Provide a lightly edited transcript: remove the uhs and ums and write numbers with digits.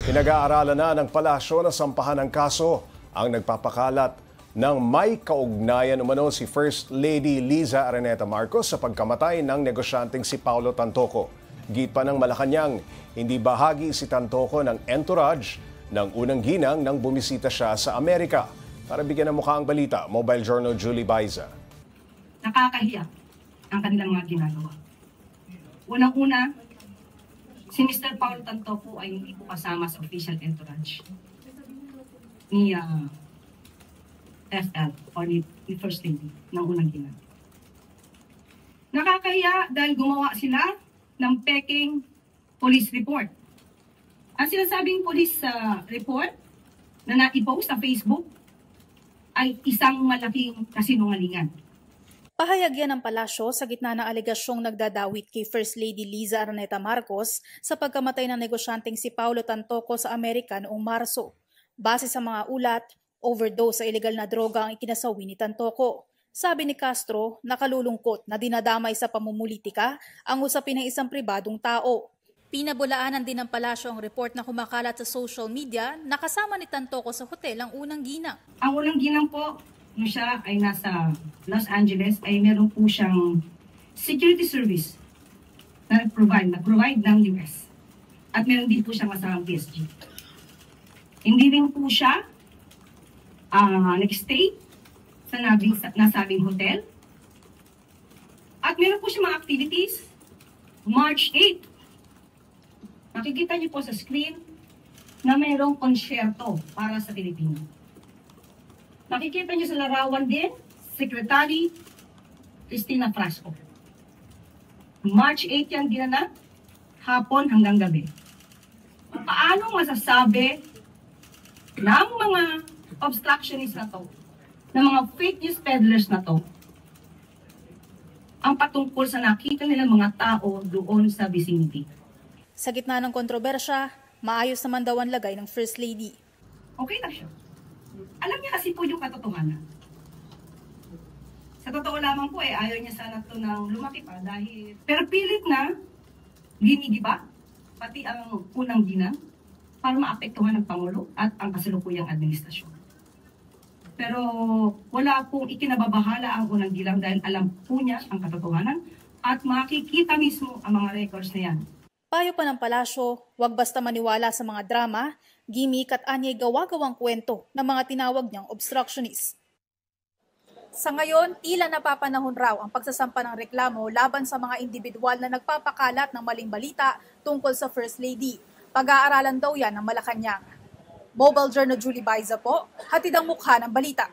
Pinag-aaralan na ng palasyo na sampahan ng kaso ang nagpapakalat ng may kaugnayan umano si First Lady Liza Araneta Marcos sa pagkamatay ng negosyanteng si Paulo Tantoco. Git pa ng Malacanang, hindi bahagi si Tantoco ng entourage ng unang ginang nang bumisita siya sa Amerika. Para bigyan ng mukha ang balita, Mobile Journal Julie Baiza. Nakakahiya ang kanilang mga ginagawa. Unang-una, si Mr. Paulo Tantoco ay hindi po kasama sa official entourage ni FL o ni First Lady ng unang ginang. Nakakahiya dahil gumawa sila ng peking police report. Ang sinasabing police report na naipost sa Facebook ay isang malaking kasinungalingan. Pahayag yan ng palasyo sa gitna ng alegasyong nagdadawit kay First Lady Liza Araneta Marcos sa pagkamatay ng negosyanteng si Paulo Tantoco sa Amerika noong Marso. Base sa mga ulat, overdose sa ilegal na droga ang ikinasawi ni Tantoco. Sabi ni Castro, nakalulungkot na dinadamay sa pamumulitika ang usapin ng isang pribadong tao. Pinabulaanan din ng palasyo ang report na kumakalat sa social media na kasama ni Tantoco sa hotel ang unang ginang. Ang unang ginang po, nung siya ay nasa Los Angeles, ay meron po siyang security service na nag-provide ng US. At meron din po siyang kasamang PSG. Hindi rin po siya nag-stay sa nasabing hotel. At meron po siya mga activities. March 8, makikita niyo po sa screen na mayroong konsyerto para sa Pilipino. Nakikita niyo sa larawan din, Secretary Cristina Frasco. March 8 yan ginanap, hapon hanggang gabi. Paano masasabi ng mga obstructionists na to, ng mga fake news peddlers na to, ang patungkol sa nakita nilang mga tao doon sa vicinity? Sa gitna ng kontrobersya, maayos naman daw ang lagay ng First Lady. Okay na siya. Alam niya kasi po yung katotohanan. Sa totoo lamang po ayaw niya sana ito nang lumaki pa dahil... Pero pilit na, ginigiba, pati ang unang ginang, para maapektuhan ng Pangulo at ang kasalukuyang administrasyon. Pero wala pong ikinababahala ang unang ginang dahil alam po niya ang katotohanan at makikita mismo ang mga records na yan. Payo pa ng palasyo, huwag basta maniwala sa mga drama, gimmick at anyay gawa-gawang kwento ng mga tinawag niyang obstructionist. Sa ngayon, tila napapanahon raw ang pagsasampa ng reklamo laban sa mga individual na nagpapakalat ng maling balita tungkol sa First Lady. Pag-aaralan daw yan ng Malacanang. Mobile Journal Julie Baiza po, hatid ang mukha ng balita.